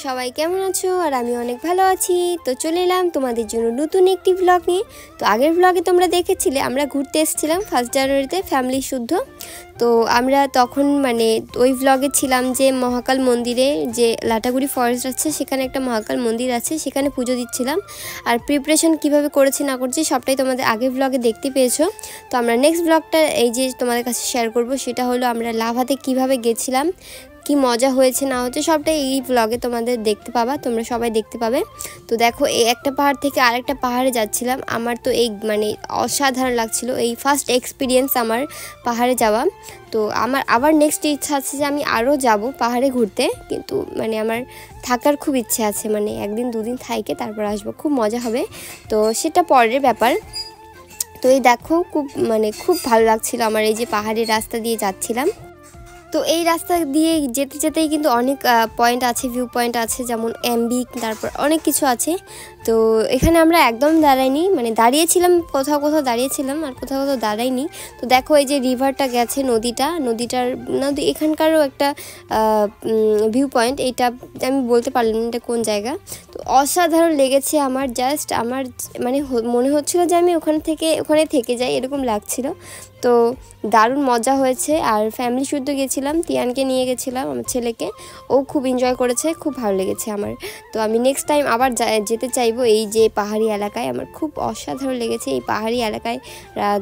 সবাই কেমন আছো? আর আমি অনেক ভালো আছি। তো চলে এলাম তোমাদের জন্য নতুন একটি ব্লগ নিয়ে। তো আগের ব্লগে তোমরা দেখেছিলে আমরা ঘুরতে এসেছিলাম 1 জানুয়ারিতে ফ্যামিলি শুদ্ধ। তো আমরা তখন ওই ব্লগে ছিলাম যে মহাকাল মন্দিরে, যে লাটাগুড়ি ফরেস্ট আছে সেখানে একটা মহাকাল মন্দির আছে, সেখানে পুজো দিচ্ছিলাম। আর প্রিপারেশন কিভাবে করেছি না করছি সবটাই তোমাদের আগের ব্লগে দেখতে পেয়েছো। তো আমরা নেক্সট ব্লগটা এই যে তোমাদের কাছে শেয়ার করব, সেটা হলো আমরা লাভাতে কিভাবে গেছিলাম, কি মজা হয়েছে না হচ্ছে সবটাই এই ব্লগে তোমাদের দেখতে পাবা, তোমরা সবাই দেখতে পাবে। তো দেখো এই একটা পাহাড় থেকে আরেকটা পাহাড়ে যাচ্ছিলাম, আমার তো এই অসাধারণ লাগছিল, এই ফার্স্ট এক্সপিরিয়েন্স আমার পাহাড়ে যাওয়া। তো আমার আবার নেক্সট ইচ্ছা আছে যে আমি আরও যাব পাহাড়ে ঘুরতে, কিন্তু আমার থাকার খুব ইচ্ছে আছে, একদিন দুদিন থাইকে তারপর আসবো, খুব মজা হবে। তো সেটা পরের ব্যাপার। তো এই দেখো খুব ভালো লাগছিল আমার, এই যে পাহাড়ের রাস্তা দিয়ে যাচ্ছিলাম। তো এই রাস্তা দিয়ে যেতে যেতেই কিন্তু অনেক পয়েন্ট আছে, ভিউ পয়েন্ট আছে, যেমন এমবিক, তারপর অনেক কিছু আছে। তো এখানে আমরা একদম দাঁড়াইনি, দাঁড়িয়েছিলাম কোথাও কোথাও দাঁড়িয়েছিলাম আর কোথাও কোথাও দাঁড়াইনি। তো দেখো এই যে রিভারটা গেছে, নদী এখানকারও একটা ভিউ পয়েন্ট, এইটা আমি বলতে পারলাম না এটা কোন জায়গা। তো অসাধারণ লেগেছে আমার, জাস্ট আমার মনে হচ্ছিল যে আমি ওখানে থেকে যাই, এরকম লাগছিল। তো দারুণ মজা হয়েছে। আর ফ্যামিলি শুদ্ধ গেছিলাম, তিয়ানকে নিয়ে গেছিলাম, আমার ছেলেকে, ও খুব এনজয় করেছে, খুব ভালো লেগেছে আমার। তো আমি নেক্সট টাইম আবার যেতে চাইবো এই যে পাহাড়ি এলাকায়, আমার খুব অসাধারণ লেগেছে এই পাহাড়ি এলাকায়।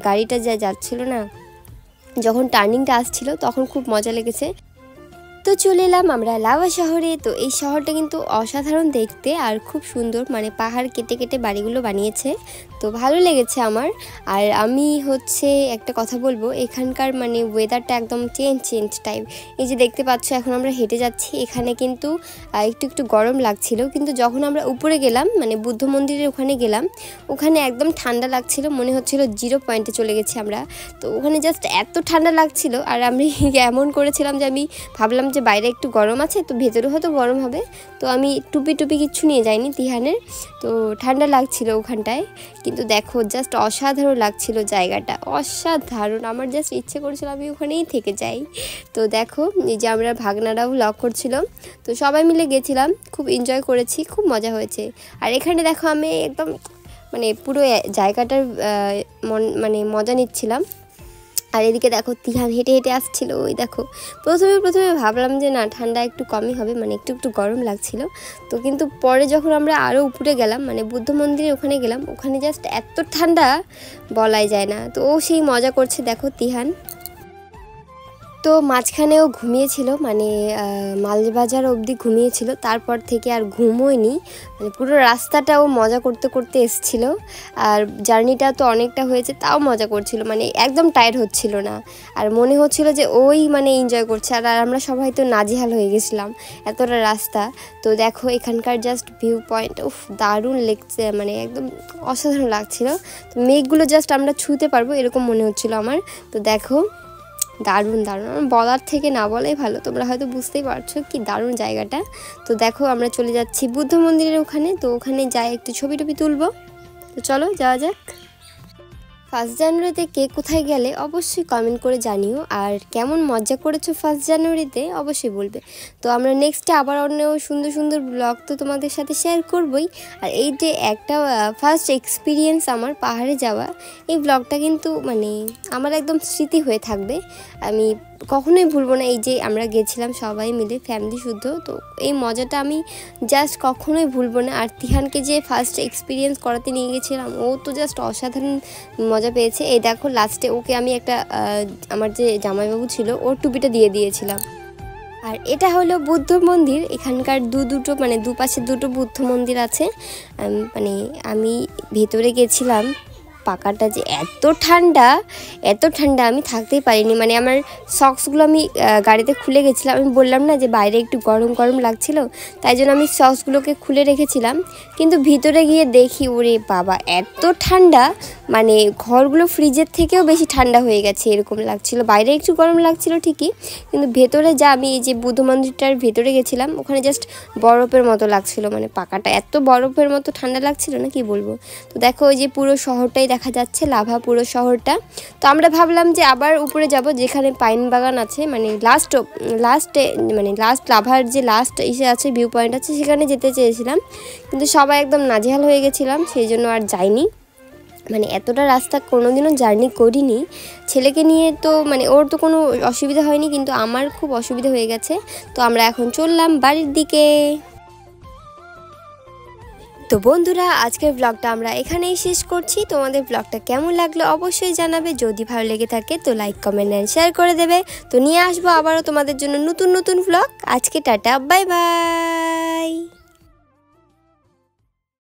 গাড়িটা যাচ্ছিল না, যখন টার্নিংটা আসছিল তখন খুব মজা লেগেছে। তো চলে এলাম আমরা লাভা শহরে। তো এই শহরটা কিন্তু অসাধারণ দেখতে আর খুব সুন্দর, পাহাড় কেটে কেটে বাড়িগুলো বানিয়েছে, তো ভালো লেগেছে আমার। আর আমি একটা কথা বলবো, এখানকার ওয়েদারটা একদম চেঞ্জ টাইপ। এই যে দেখতে পাচ্ছ এখন আমরা হেঁটে যাচ্ছি, এখানে কিন্তু একটু গরম লাগছিল, কিন্তু যখন আমরা উপরে গেলাম বুদ্ধ মন্দিরের ওখানে গেলাম, ওখানে একদম ঠান্ডা লাগছিল, মনে হচ্ছিল 0 পয়েন্টে চলে গেছি আমরা। তো ওখানে জাস্ট এত ঠান্ডা লাগছিল, আর আমি এমন করেছিলাম যে আমি ভাবলাম যে বাইরে একটু গরম আছে তো ভেতরে হয়তো গরম হবে, তো আমি টুপি কিচ্ছু নিয়ে যাইনি তিহানের। তো ঠান্ডা লাগছিল ওখানটায়, কিন্তু দেখো জাস্ট অসাধারণ লাগছিল জায়গাটা, অসাধারণ। আমার জাস্ট ইচ্ছে করেছিল আমি ওখানেই থেকে যাই। তো দেখো এই যে আমরা ভাগনারাও ব্লগ করছিল, তো সবাই মিলে গেছিলাম, খুব এনজয় করেছি, খুব মজা হয়েছে। আর এখানে দেখো আমি একদম পুরো জায়গাটার মজা নিচ্ছিলাম। আর এদিকে দেখো তিহান হেঁটে হেঁটে আসছিল, ওই দেখো প্রথমে ভাবলাম যে না ঠান্ডা একটু কমই হবে, একটু গরম লাগছিল। তো কিন্তু পরে যখন আমরা আরও উপরে গেলাম, বুদ্ধ মন্দিরের ওখানে গেলাম, ওখানে জাস্ট এত ঠান্ডা বলাই যায় না। তো ও সেই মজা করছে দেখো তিহান। তো মাঝখানেও ঘুমিয়েছিল, মালবাজার অবধি ঘুমিয়েছিল, তারপর থেকে আর ঘুমোয়নি, পুরো রাস্তাটাও মজা করতে করতে এসছিল। আর জার্নিটা তো অনেকটা হয়েছে, তাও মজা করছিল, একদম টায়ার্ড হচ্ছিল না। আর মনে হচ্ছিল যে ওই এনজয় করছে, আর আমরা সবাই তো নাজেহাল হয়ে গেছিলাম এতটা রাস্তা। তো দেখো এখানকার জাস্ট ভিউ পয়েন্ট দারুণ লেগছে, একদম অসাধারণ লাগছিল। তো মেঘগুলো জাস্ট আমরা ছুঁতে পারবো এরকম মনে হচ্ছিল আমার। তো দেখো দারুণ বলার থেকে না বলাই ভালো, তোমরা হয়তো বুঝতেই পারছো কি দারুণ জায়গাটা। তো দেখো আমরা চলে যাচ্ছি বুদ্ধ মন্দিরের ওখানে, তো ওখানে যাই একটু ছবি তুলবো। তো চলো যাওয়া যাক। 1 জানুয়ারিতে কে কোথায় গেলে অবশ্যই কমেন্ট করে জানিও, আর কেমন মজা করেছো 1 জানুয়ারিতে অবশ্যই বলবে। তো আমরা নেক্সটে আবার অন্য সুন্দর ব্লগ তো তোমাদের সাথে শেয়ার করবই। আর এই যে একটা ফার্স্ট এক্সপিরিয়েন্স আমার পাহাড়ে যাওয়া, এই ব্লগটা কিন্তু আমার একদম স্মৃতি হয়ে থাকবে, আমি কখনোই ভুলবো না। এই যে আমরা গেছিলাম সবাই মিলে ফ্যামিলি শুদ্ধ, তো এই মজাটা আমি জাস্ট কখনোই ভুলবো না। আর তিহানকে যে ফার্স্ট এক্সপিরিয়েন্স করাতে নিয়ে গেছিলাম, ও তো জাস্ট অসাধারণ মজা পেয়েছে। এই দেখো লাস্টে ওকে আমি একটা আমার যে জামাইবাবু ছিল ওর টুপিটা দিয়ে দিয়েছিলাম। আর এটা হলো বুদ্ধ মন্দির, এখানকার দুপাশে দুটো বুদ্ধ মন্দির আছে। আমি ভেতরে গেছিলাম, পাকাটা যে এত ঠান্ডা আমি থাকতেই পারিনি, আমার সক্সগুলো আমি গাড়িতে খুলে গেছিলাম, আমি বললাম না যে বাইরে একটু গরম লাগছিল, তাই জন্য আমি সক্সগুলোকে খুলে রেখেছিলাম। কিন্তু ভিতরে গিয়ে দেখি ওরে বাবা এত ঠান্ডা, মানে ঘরগুলো ফ্রিজের থেকেও বেশি ঠান্ডা হয়ে গেছে এরকম লাগছিল। বাইরে একটু গরম লাগছিল ঠিকই, কিন্তু ভেতরে যা, আমি এই যে বুদ্ধ মন্দিরটার ভেতরে গেছিলাম, ওখানে জাস্ট বরফের মতো লাগছিল, মানে পাকাটা এত বরফের মতো ঠান্ডা লাগছিল না কি বলবো। তো দেখো ওই যে পুরো শহরটাই দেখা যাচ্ছে, লাভা পুরো শহরটা। তো আমরা ভাবলাম যে আবার উপরে যাব, যেখানে পাইন বাগান আছে, মানে লাস্ট লাভার যে লাস্ট ইসে আছে, ভিউ পয়েন্ট আছে, সেখানে যেতে চেয়েছিলাম, কিন্তু সবাই একদম নাজেহাল হয়ে গেছিলাম, সেই জন্য আর যাইনি। মানে এতটা রাস্তা কোনোদিনও জার্নি করিনি ছেলেকে নিয়ে, তো মানে ওর তো কোনো অসুবিধা হয়নি, কিন্তু আমার খুব অসুবিধা হয়ে গেছে। তো আমরা এখন চললাম বাড়ির দিকে। তো বন্ধুরা, আজকের ব্লগটা আমরা এখানেই শেষ করছি। তোমাদের ব্লগটা কেমন লাগলো অবশ্যই জানাবে, যদি ভালো লেগে থাকে তো লাইক কমেন্ট অ্যান্ড শেয়ার করে দেবে। তো নিয়ে আসবো আবারও তোমাদের জন্য নতুন নতুন ব্লগ। আজকে টাটা, বাই বাই।